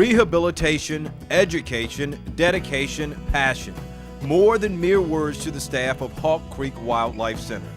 Rehabilitation, education, dedication, passion. More than mere words to the staff of Hawk Creek Wildlife Center.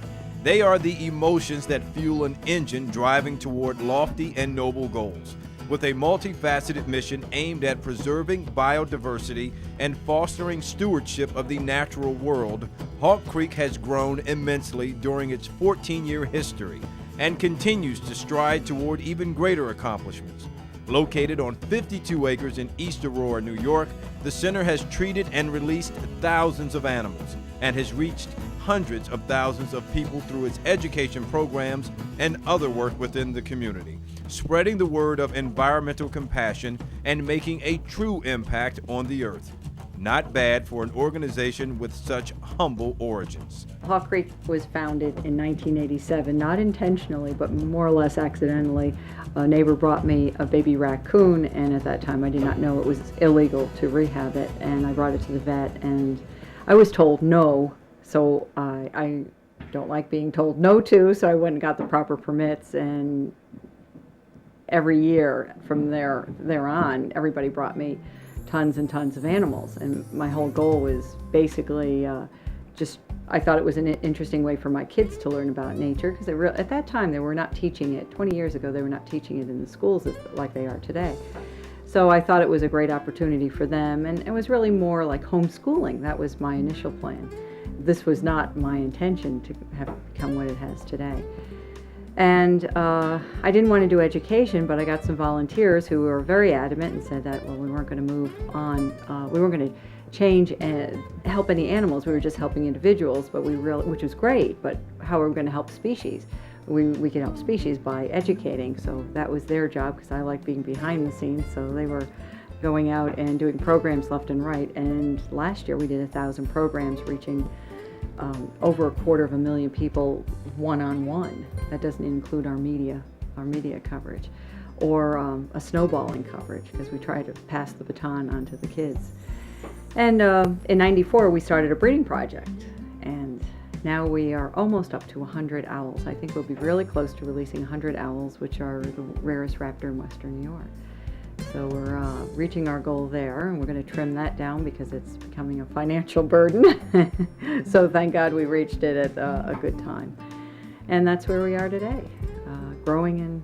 They are the emotions that fuel an engine driving toward lofty and noble goals. With a multifaceted mission aimed at preserving biodiversity and fostering stewardship of the natural world, Hawk Creek has grown immensely during its 14-year history and continues to stride toward even greater accomplishments. Located on 52 acres in East Aurora, New York, the center has treated and released thousands of animals and has reached hundreds of thousands of people through its education programs and other work within the community, spreading the word of environmental compassion and making a true impact on the earth. Not bad for an organization with such humble origins. Hawk Creek was founded in 1987, not intentionally, but more or less accidentally. A neighbor brought me a baby raccoon, and at that time I did not know it was illegal to rehab it, and I brought it to the vet, and I was told no, so I don't like being told no to, so I went and got the proper permits, and every year from there on, everybody brought me tons and tons of animals, and my whole goal was basically I thought it was an interesting way for my kids to learn about nature, because at that time they were not teaching it. 20 years ago they were not teaching it in the schools like they are today. So I thought it was a great opportunity for them, and it was really more like homeschooling. That was my initial plan. This was not my intention to have become what it has today. And I didn't want to do education, but I got some volunteers who were very adamant and said that, well, we weren't going to move on, we weren't going to change and help any animals, we were just helping individuals, but which was great, but how are we going to help species? We can help species by educating, so that was their job, because I like being behind the scenes, so they were going out and doing programs left and right, and last year we did 1,000 programs reaching over 250,000 people one-on-one. That doesn't include our media coverage, or a snowballing coverage, because we try to pass the baton on to the kids. And in '94 we started a breeding project, and now we are almost up to 100 owls. I think we'll be really close to releasing 100 owls, which are the rarest raptor in Western New York. So we're reaching our goal there, and we're going to trim that down because it's becoming a financial burden. So thank God we reached it at a good time. And that's where we are today, growing and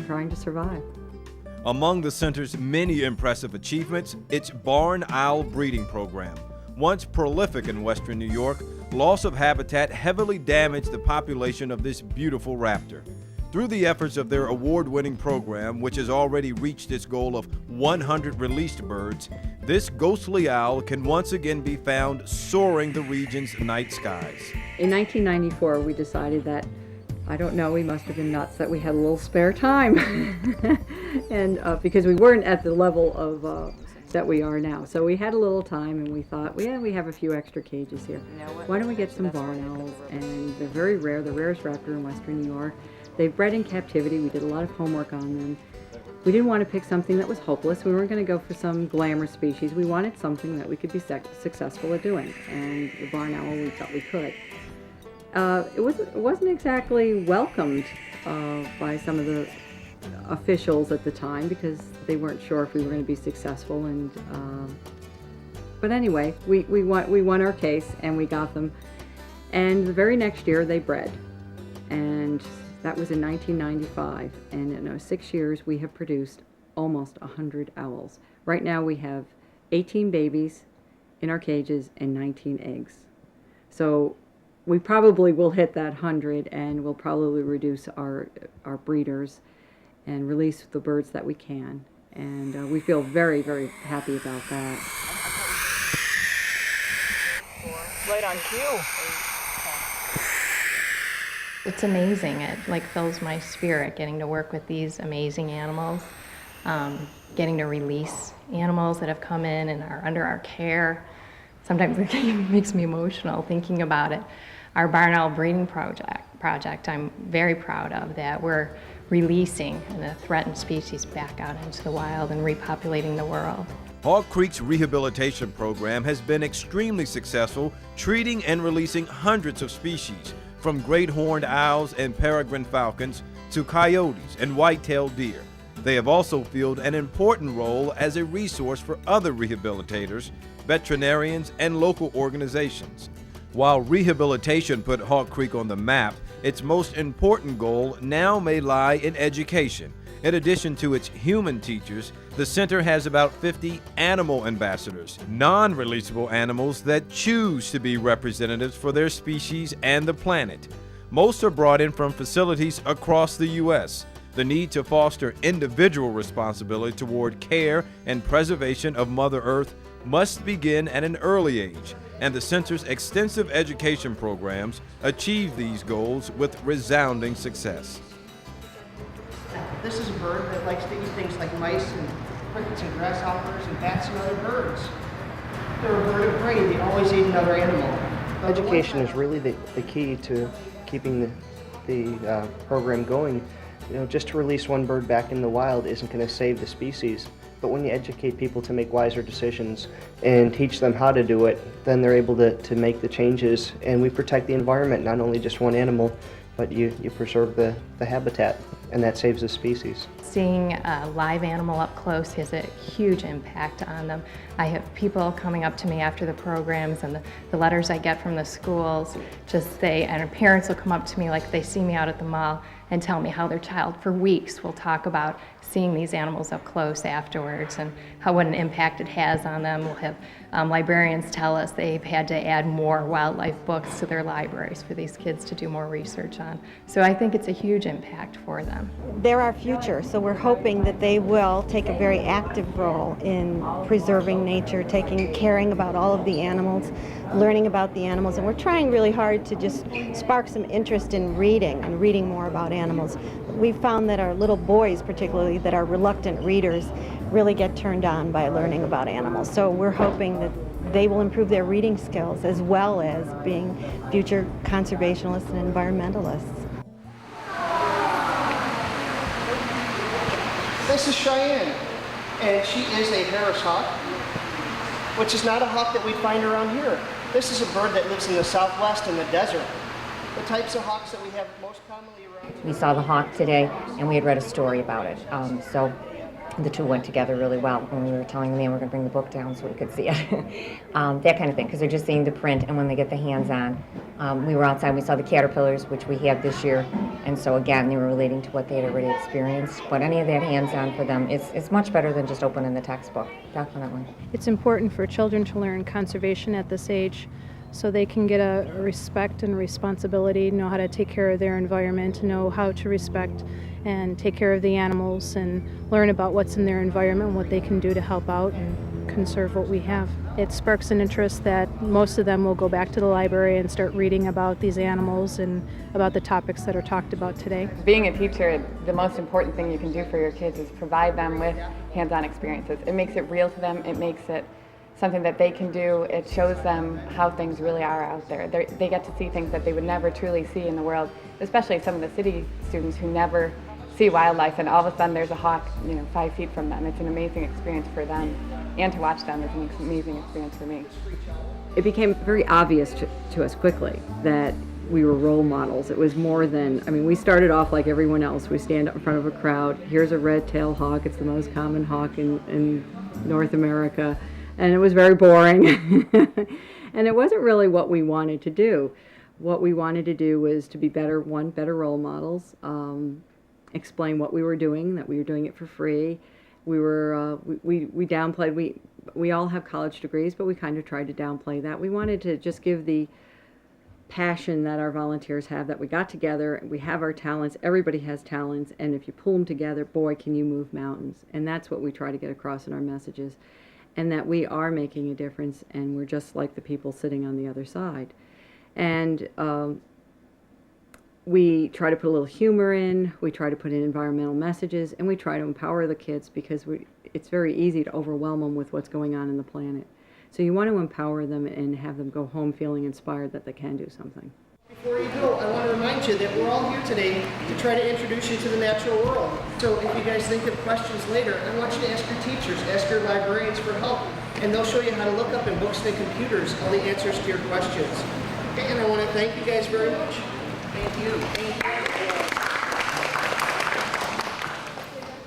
trying to survive. Among the center's many impressive achievements, its barn owl breeding program. Once prolific in Western New York, loss of habitat heavily damaged the population of this beautiful raptor. Through the efforts of their award-winning program, which has already reached its goal of 100 released birds, this ghostly owl can once again be found soaring the region's night skies. In 1994, we decided that, I don't know, we must have been nuts that we had a little spare time. And because we weren't at the level of that we are now. So we had a little time, and we thought, well, we have a few extra cages here. Why don't we get some barn owls? And they're very rare, the rarest raptor in Western New York. They've bred in captivity. We did a lot of homework on them. We didn't want to pick something that was hopeless. We weren't going to go for some glamour species. We wanted something that we could be successful at doing, and the barn owl, we thought we could. It wasn't exactly welcomed by some of the officials at the time, because they weren't sure if we were going to be successful. And but anyway, we won our case, and we got them. And the very next year they bred, and that was in 1995. And in 6 years we have produced almost 100 owls. Right now we have 18 babies in our cages and 19 eggs. So we probably will hit that 100, and we'll probably reduce our breeders and release the birds that we can. And we feel very, very happy about that. Right on cue. It's amazing. It fills my spirit getting to work with these amazing animals, getting to release animals that have come in and are under our care. Sometimes it makes me emotional thinking about it. Our barn owl breeding project I'm very proud of, that we're releasing a threatened species back out into the wild and repopulating the world. Hawk Creek's rehabilitation program has been extremely successful, treating and releasing hundreds of species, from great horned owls and peregrine falcons to coyotes and white-tailed deer. They have also filled an important role as a resource for other rehabilitators, veterinarians, and local organizations. While rehabilitation put Hawk Creek on the map, its most important goal now may lie in education. In addition to its human teachers, the center has about 50 animal ambassadors, non-releasable animals that choose to be representatives for their species and the planet. Most are brought in from facilities across the U.S. The need to foster individual responsibility toward care and preservation of Mother Earth must begin at an early age, and the center's extensive education programs achieve these goals with resounding success. This is a bird that likes to eat things like mice and crickets and grasshoppers and bats and other birds. They're a bird of prey. They always eat another animal. Education is really the key to keeping the program going. You know, just to release one bird back in the wild isn't going to save the species. But when you educate people to make wiser decisions and teach them how to do it, then they're able to make the changes, and we protect the environment, not only just one animal, but you preserve the habitat, and that saves the species. Seeing a live animal up close has a huge impact on them. I have people coming up to me after the programs and the letters I get from the schools, and parents will come up to me like they see me out at the mall and tell me how their child for weeks will talk about seeing these animals up close afterwards and what an impact it has on them. We'll have librarians tell us they've had to add more wildlife books to their libraries for these kids to do more research on. So I think it's a huge impact for them. They're our future, so we're hoping that they will take a very active role in preserving nature, caring about all of the animals, learning about the animals, and we're trying really hard to just spark some interest in reading and reading more about animals. We've found that our little boys, particularly, that are reluctant readers, really get turned on by learning about animals. So we're hoping that they will improve their reading skills as well as being future conservationists and environmentalists. This is Cheyenne, and she is a Harris hawk, which is not a hawk that we find around here. This is a bird that lives in the southwest in the desert. The types of hawks that we have most commonly around. We saw the hawk today, and we had read a story about it. So the two went together really well when we were telling the man we're going to bring the book down so we could see it. That kind of thing, because they're just seeing the print, and when they get the hands on. We were outside, we saw the caterpillars, which we had this year, and so again, they were relating to what they had already experienced. But any of that hands-on for them, it's much better than just opening the textbook, definitely. It's important for children to learn conservation at this age so they can get a respect and responsibility, know how to take care of their environment, know how to respect and take care of the animals, and learn about what's in their environment and what they can do to help out and conserve what we have. It sparks an interest that most of them will go back to the library and start reading about these animals and about the topics that are talked about today. Being a teacher, the most important thing you can do for your kids is provide them with hands-on experiences. It makes it real to them, it makes it something that they can do. It shows them how things really are out there. They get to see things that they would never truly see in the world, especially some of the city students who never see wildlife, and all of a sudden there's a hawk 5 feet from them. It's an amazing experience for them, and to watch them is an amazing experience for me. It became very obvious to us quickly that we were role models. It was more than, we started off like everyone else. We stand up in front of a crowd. Here's a red-tailed hawk. It's the most common hawk in North America. And it was very boring. And it wasn't really what we wanted to do. What we wanted to do was to be better role models, explain what we were doing, that we were doing it for free. We downplayed, we all have college degrees, but we kind of tried to downplay that. We wanted to just give the passion that our volunteers have, that we got together, we have our talents, everybody has talents, and if you pull them together, boy, can you move mountains. And that's what we try to get across in our messages. And that we are making a difference, and we're just like the people sitting on the other side. And we try to put a little humor in, we try to put in environmental messages, and we try to empower the kids, because it's very easy to overwhelm them with what's going on in the planet. So you want to empower them and have them go home feeling inspired that they can do something. Before you go, I want to remind you that we're all here today to try to introduce you to the natural world. So if you guys think of questions later, I want you to ask your teachers, ask your librarians for help, and they'll show you how to look up in books and computers all the answers to your questions. Okay, and I want to thank you guys very much. Thank you. Thank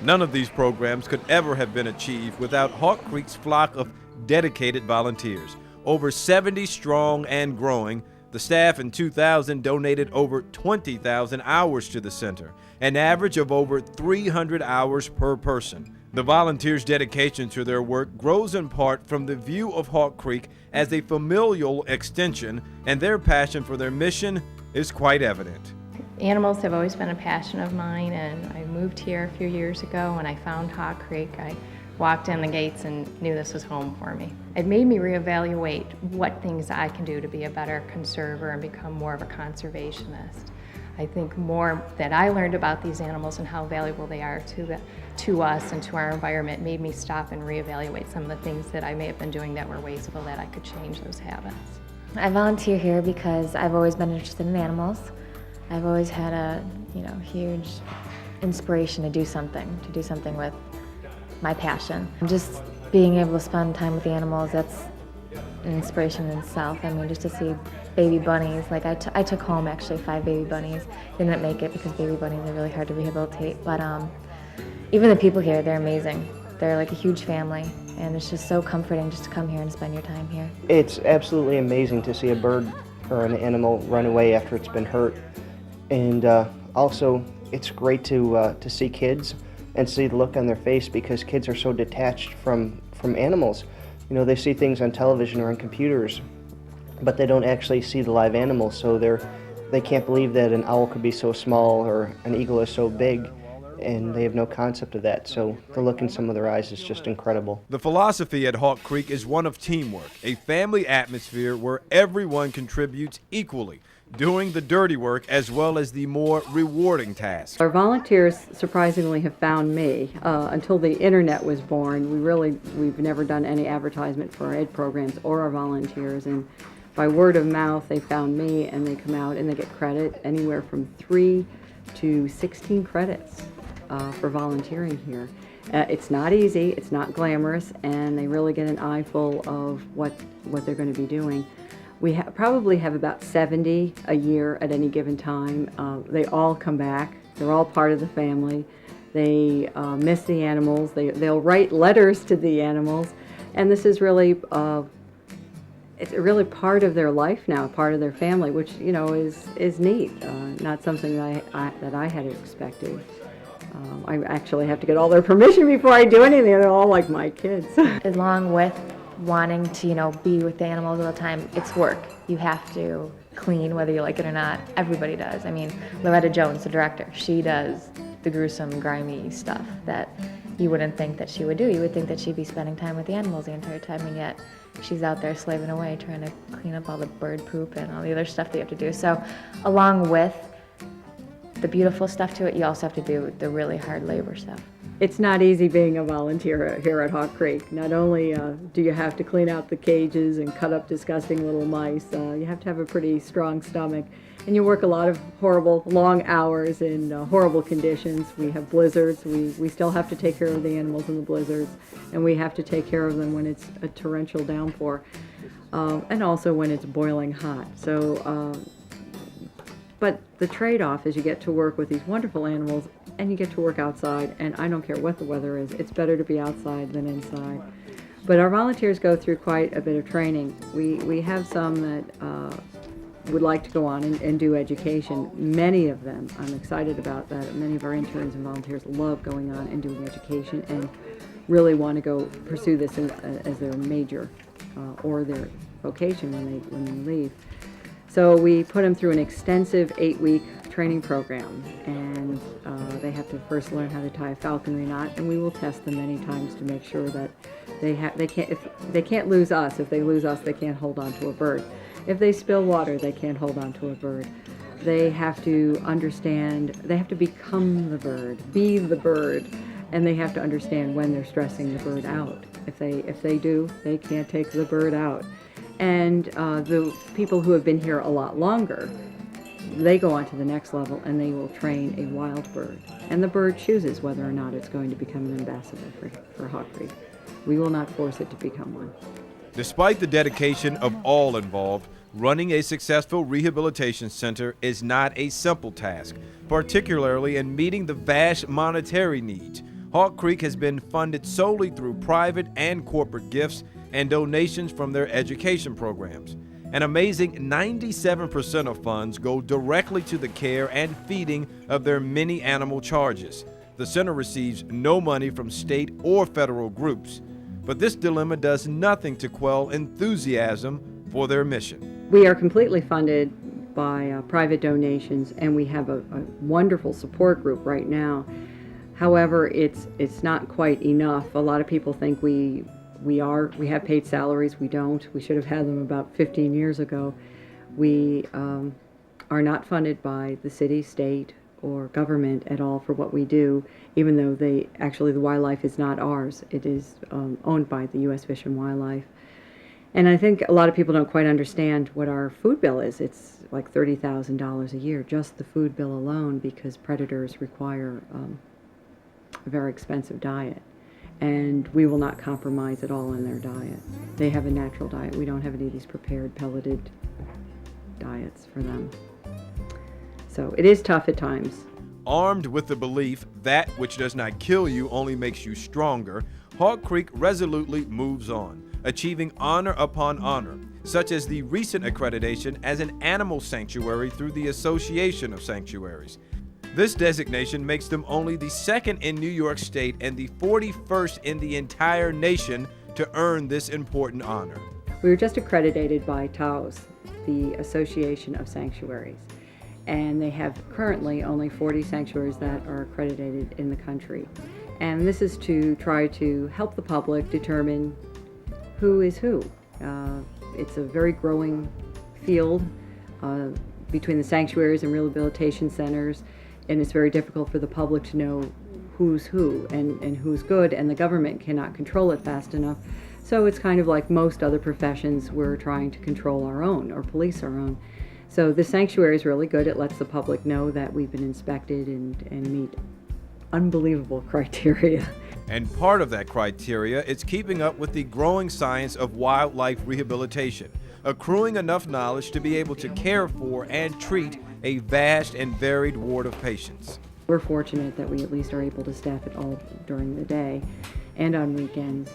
you. None of these programs could ever have been achieved without Hawk Creek's flock of dedicated volunteers. Over 70 strong and growing, the staff in 2000 donated over 20,000 hours to the center, an average of over 300 hours per person. The volunteers' dedication to their work grows in part from the view of Hawk Creek as a familial extension, and their passion for their mission is quite evident. Animals have always been a passion of mine, and I moved here a few years ago. When I found Hawk Creek, I walked in the gates and knew this was home for me. It made me reevaluate what things I can do to be a better conserver and become more of a conservationist. I think more that I learned about these animals and how valuable they are to us and to our environment made me stop and reevaluate some of the things that I may have been doing that were wasteful, that I could change those habits. I volunteer here because I've always been interested in animals. I've always had a huge inspiration to do something with my passion. Just being able to spend time with the animals, that's an inspiration in itself. I mean, just to see baby bunnies, like I took home actually 5 baby bunnies. Didn't make it because baby bunnies are really hard to rehabilitate, but even the people here, they're amazing. They're like a huge family, and it's just so comforting just to come here and spend your time here. It's absolutely amazing to see a bird or an animal run away after it's been hurt. And also, it's great to see kids and see the look on their face, because kids are so detached from animals. You know, they see things on television or on computers, but they don't actually see the live animals, so they can't believe that an owl could be so small or an eagle is so big, and they have no concept of that. So the look in some of their eyes is just incredible. The philosophy at Hawk Creek is one of teamwork, a family atmosphere where everyone contributes equally, doing the dirty work as well as the more rewarding tasks. Our volunteers surprisingly have found me. Until the internet was born, we've never done any advertisement for our ed programs or our volunteers, and by word of mouth they found me, and they come out and they get credit, anywhere from 3 to 16 credits for volunteering here. It's not easy, it's not glamorous, and they really get an eyeful of what they're going to be doing. We probably have about 70 a year at any given time. They all come back. They're all part of the family. They miss the animals. They'll write letters to the animals, and this is really it's really part of their life now, part of their family, which is neat. Not something that I had expected. I actually have to get all their permission before I do anything. They're all like my kids. Along with wanting to be with the animals all the time, it's work. You have to clean whether you like it or not. Everybody does. I mean, Loretta Jones, the director, she does the gruesome, grimy stuff that you wouldn't think that she would do. You would think that she'd be spending time with the animals the entire time, and yet she's out there slaving away trying to clean up all the bird poop and all the other stuff that you have to do. So along with the beautiful stuff to it, you also have to do the really hard labor stuff. It's not easy being a volunteer here at Hawk Creek. Not only do you have to clean out the cages and cut up disgusting little mice, you have to have a pretty strong stomach. And you work a lot of horrible, long hours in horrible conditions. We have blizzards. We still have to take care of the animals in the blizzards, and we have to take care of them when it's a torrential downpour, and also when it's boiling hot. So, but the trade-off is you get to work with these wonderful animals, and you get to work outside, and I don't care what the weather is. It's better to be outside than inside. But our volunteers go through quite a bit of training. We have some that would like to go on and do education. Many of them, I'm excited about that. Many of our interns and volunteers love going on and doing education and really want to go pursue this as their major or their vocation when they leave. So we put them through an extensive 8-week training program, and they have to first learn how to tie a falconry knot, and we will test them many times to make sure that they can't lose us. If they lose us, they can't hold on to a bird. If they spill water, they can't hold on to a bird. They have to understand, they have to become the bird, be the bird, and they have to understand when they're stressing the bird out. If they do, they can't take the bird out. And the people who have been here a lot longer, they go on to the next level and they will train a wild bird. And the bird chooses whether or not it's going to become an ambassador for Hawk Creek. We will not force it to become one. Despite the dedication of all involved, running a successful rehabilitation center is not a simple task, particularly in meeting the vast monetary needs. Hawk Creek has been funded solely through private and corporate gifts and donations from their education programs. An amazing 97% of funds go directly to the care and feeding of their many animal charges. The center receives no money from state or federal groups, but this dilemma does nothing to quell enthusiasm for their mission. We are completely funded by private donations, and we have a wonderful support group right now. However, it's not quite enough. A lot of people think we have paid salaries. We don't. We should have had them about 15 years ago. We are not funded by the city, state, or government at all for what we do, even though the wildlife is not ours. It is owned by the U.S. Fish and Wildlife. And I think a lot of people don't quite understand what our food bill is. It's like $30,000 a year, just the food bill alone, because predators require a very expensive diet. And we will not compromise at all in their diet. They have a natural diet. We don't have any of these prepared, pelleted diets for them. So it is tough at times. Armed with the belief that which does not kill you only makes you stronger, Hawk Creek resolutely moves on, achieving honor upon honor, such as the recent accreditation as an animal sanctuary through the Association of Sanctuaries. This designation makes them only the second in New York State and the 41st in the entire nation to earn this important honor. We were just accredited by TAOS, the Association of Sanctuaries, and they have currently only 40 sanctuaries that are accredited in the country. And this is to try to help the public determine who is who. It's a very growing field between the sanctuaries and rehabilitation centers, and it's very difficult for the public to know who's who and who's good, and the government cannot control it fast enough. So it's kind of like most other professions, we're trying to control our own or police our own. So the sanctuary is really good. It lets the public know that we've been inspected and meet unbelievable criteria. And part of that criteria is keeping up with the growing science of wildlife rehabilitation, accruing enough knowledge to be able to care for and treat a vast and varied ward of patients. We're fortunate that we at least are able to staff it all during the day and on weekends.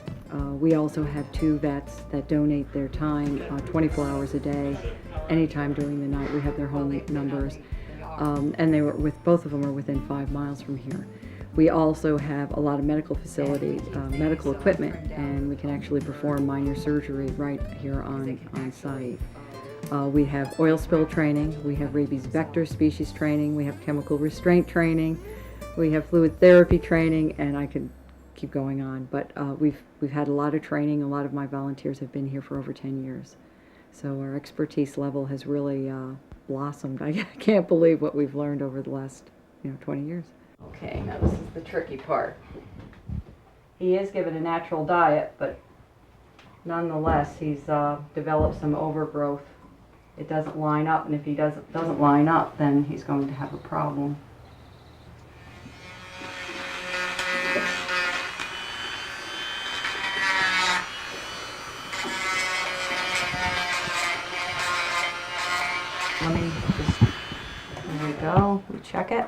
We also have 2 vets that donate their time 24 hours a day, anytime during the night. We have their home numbers, and they were both of them are within 5 miles from here. We also have a lot of medical facilities, medical equipment, and we can actually perform minor surgery right here on site. We have oil spill training, we have rabies vector species training, we have chemical restraint training, we have fluid therapy training, and I could keep going on. But we've had a lot of training. A lot of my volunteers have been here for over 10 years. So our expertise level has really blossomed. I can't believe what we've learned over the last 20 years. Okay, now this is the tricky part. He is given a natural diet, but nonetheless he's developed some overgrowth. It doesn't line up, and if he doesn't line up, then he's going to have a problem. There we go, we check it.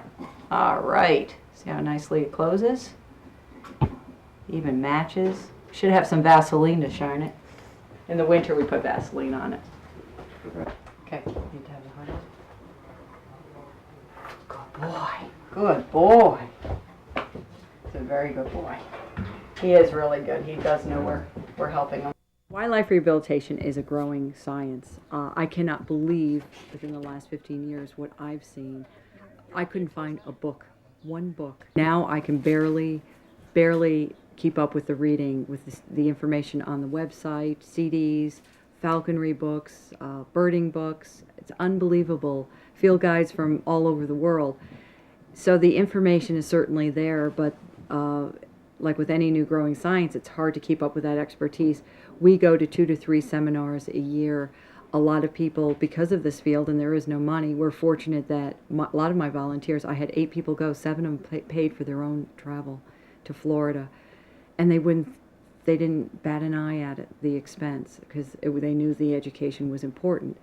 All right, see how nicely it closes? Even matches. Should have some Vaseline to shine it. In the winter we put Vaseline on it. Okay, need to have the heart. Good boy, good boy. He's a very good boy. He is really good. He does know we're helping him. Wildlife rehabilitation is a growing science. I cannot believe within the last 15 years what I've seen. I couldn't find a book, one book. Now I can barely keep up with the reading, with the information on the website, CDs, falconry books, birding books. It's unbelievable. Field guides from all over the world. So the information is certainly there, but like with any new growing science, it's hard to keep up with that expertise. We go to 2 to 3 seminars a year. A lot of people, because of this field and there is no money, we're fortunate that a lot of my volunteers, I had 8 people go, 7 of them paid for their own travel to Florida. And they didn't bat an eye at it, the expense, because they knew the education was important,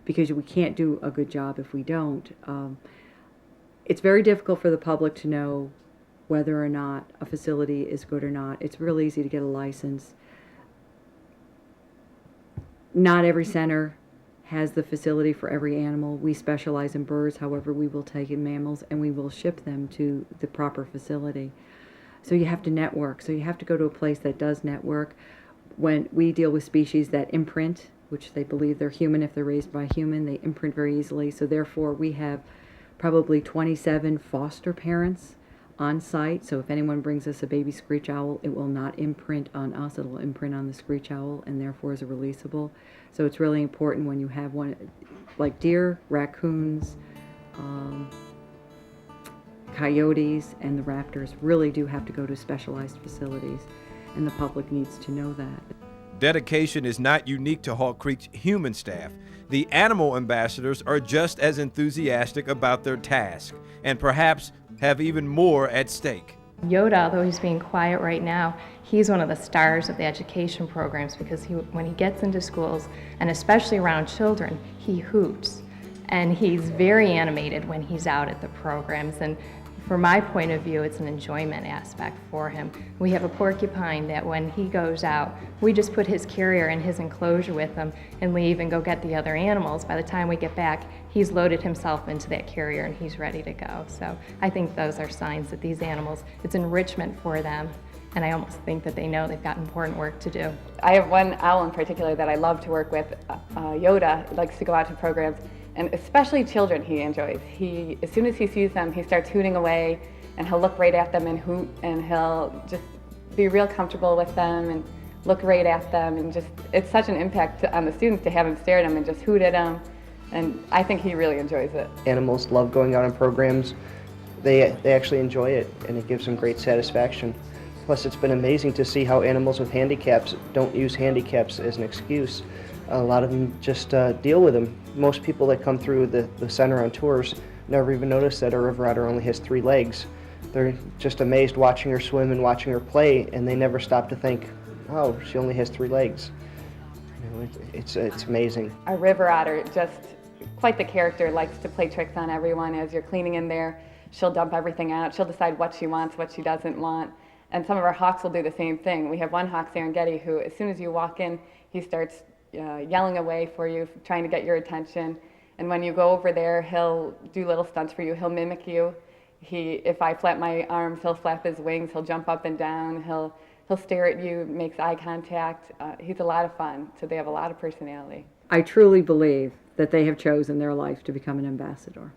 because we can't do a good job if we don't. It's very difficult for the public to know whether or not a facility is good or not. It's real easy to get a license. Not every center has the facility for every animal. We specialize in birds, however, we will take in mammals and we will ship them to the proper facility. So you have to network. So you have to go to a place that does network. When we deal with species that imprint, which they believe they're human if they're raised by a human, they imprint very easily. So therefore we have probably 27 foster parents on site. So if anyone brings us a baby screech owl, it will not imprint on us, it will imprint on the screech owl and therefore is releasable. So it's really important when you have one, like deer, raccoons, coyotes, and the raptors really do have to go to specialized facilities, and the public needs to know that. Dedication is not unique to Hawk Creek's human staff. The animal ambassadors are just as enthusiastic about their task, and perhaps have even more at stake. Yoda, although he's being quiet right now, he's one of the stars of the education programs because when he gets into schools, and especially around children, he hoots. And he's very animated when he's out at the programs. And from my point of view, it's an enjoyment aspect for him. We have a porcupine that when he goes out, we just put his carrier in his enclosure with him and leave and go get the other animals. By the time we get back, he's loaded himself into that carrier and he's ready to go. So I think those are signs that these animals, it's enrichment for them. And I almost think that they know they've got important work to do. I have one owl in particular that I love to work with. Yoda likes to go out to programs, and especially children he enjoys. As soon as he sees them, he starts hooting away, and he'll look right at them and hoot, and he'll just be real comfortable with them and look right at them, and just, it's such an impact on the students to have him stare at them and just hoot at them, and I think he really enjoys it. Animals love going out on programs. They actually enjoy it, and it gives them great satisfaction. Plus, it's been amazing to see how animals with handicaps don't use handicaps as an excuse. A lot of them just deal with them. Most people that come through the center on tours never even notice that a river otter only has 3 legs. They're just amazed watching her swim and watching her play, and they never stop to think, oh, she only has 3 legs. You know, it's amazing. Our river otter, just quite the character, likes to play tricks on everyone. As you're cleaning in there, she'll dump everything out. She'll decide what she wants, what she doesn't want. And some of our hawks will do the same thing. We have one hawk, Serengeti, who as soon as you walk in, he starts yelling away for you, trying to get your attention. And when you go over there, he'll do little stunts for you. He'll mimic you. If I flap my arms, he'll flap his wings. He'll jump up and down. He'll stare at you, makes eye contact. He's a lot of fun, so they have a lot of personality. I truly believe that they have chosen their life to become an ambassador.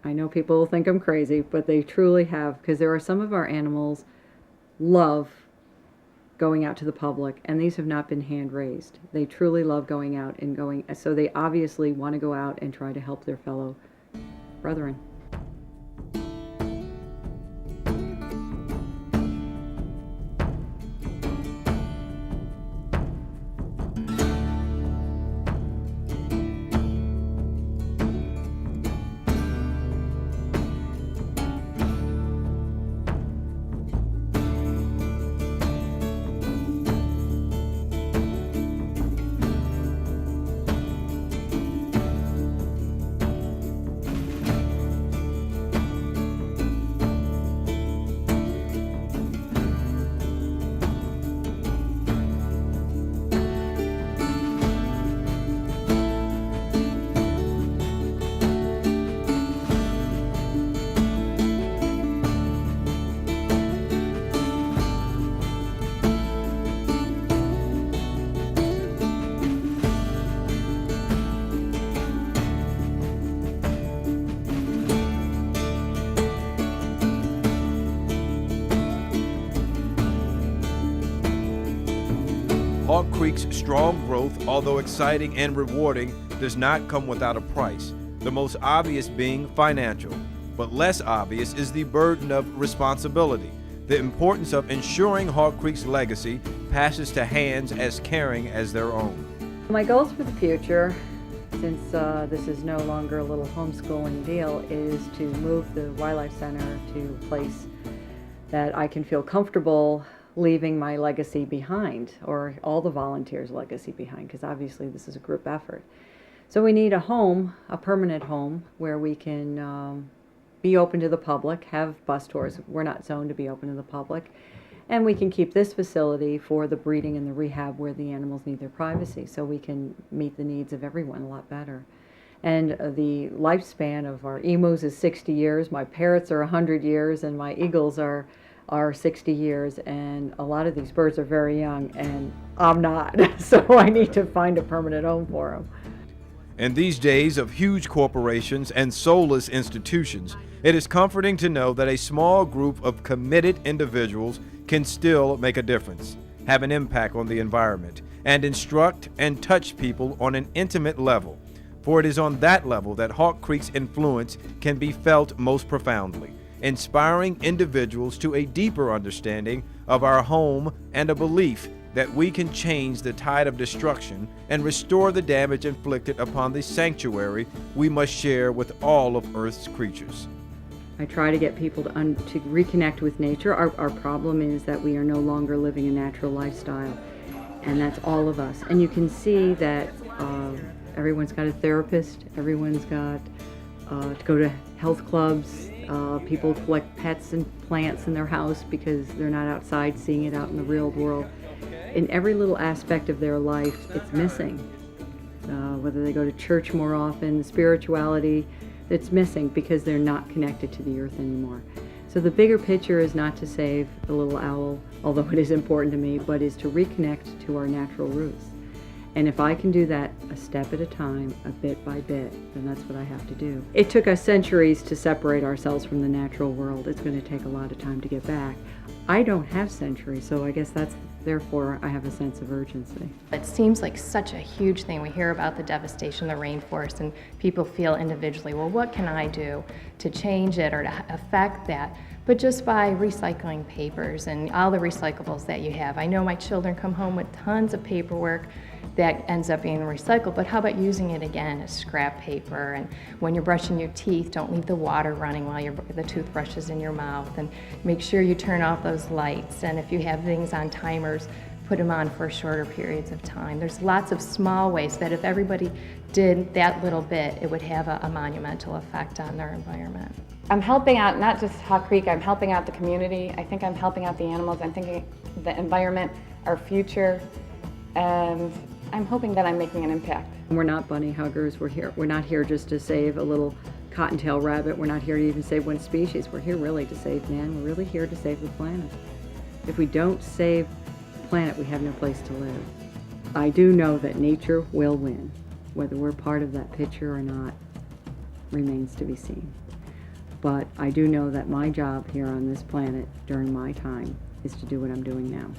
I know people will think I'm crazy, but they truly have, because there are some of our animals love going out to the public, and these have not been hand raised. They truly love going out and going, so they obviously want to go out and try to help their fellow brethren. Hawk Creek's strong growth, although exciting and rewarding, does not come without a price, the most obvious being financial. But less obvious is the burden of responsibility, the importance of ensuring Hawk Creek's legacy passes to hands as caring as their own. My goals for the future, since this is no longer a little homeschooling deal, is to move the Wildlife Center to a place that I can feel comfortable leaving my legacy behind, or all the volunteers' legacy behind, because obviously this is a group effort. So we need a home, a permanent home, where we can be open to the public, have bus tours. We're not zoned to be open to the public. And we can keep this facility for the breeding and the rehab where the animals need their privacy, so we can meet the needs of everyone a lot better. And the lifespan of our emus is 60 years, my parrots are 100 years, and my eagles are 60 years, and a lot of these birds are very young, and I'm not, so I need to find a permanent home for them. In these days of huge corporations and soulless institutions, it is comforting to know that a small group of committed individuals can still make a difference, have an impact on the environment, and instruct and touch people on an intimate level. For it is on that level that Hawk Creek's influence can be felt most profoundly, inspiring individuals to a deeper understanding of our home and a belief that we can change the tide of destruction and restore the damage inflicted upon the sanctuary we must share with all of Earth's creatures. I try to get people to reconnect with nature. Our problem is that we are no longer living a natural lifestyle, and that's all of us. And you can see that everyone's got a therapist, everyone's got to go to health clubs, people collect pets and plants in their house because they're not outside seeing it out in the real world. In every little aspect of their life, it's missing. Whether they go to church more often, spirituality, it's missing because they're not connected to the earth anymore. So the bigger picture is not to save the little owl, although it is important to me, but is to reconnect to our natural roots. And if I can do that a step at a time, a bit by bit, then that's what I have to do. It took us centuries to separate ourselves from the natural world. It's going to take a lot of time to get back. I don't have centuries, so I guess therefore I have a sense of urgency. It seems like such a huge thing. We hear about the devastation of the rainforest, and people feel individually, well, what can I do to change it or to affect that? But just by recycling papers and all the recyclables that you have. I know my children come home with tons of paperwork that ends up being recycled, but how about using it again as scrap paper? And when you're brushing your teeth, don't leave the water running while the toothbrush is in your mouth, and make sure you turn off those lights. And if you have things on timers, put them on for shorter periods of time. There's lots of small ways that if everybody did that little bit, it would have a monumental effect on their environment. I'm helping out not just Hawk Creek, I'm helping out the community. I think I'm helping out the animals. I'm thinking the environment, our future, and I'm hoping that I'm making an impact. We're not bunny huggers. We're not here just to save a little cottontail rabbit. We're not here to even save one species. We're here really to save man. We're really here to save the planet. If we don't save the planet, we have no place to live. I do know that nature will win. Whether we're part of that picture or not remains to be seen. But I do know that my job here on this planet during my time is to do what I'm doing now.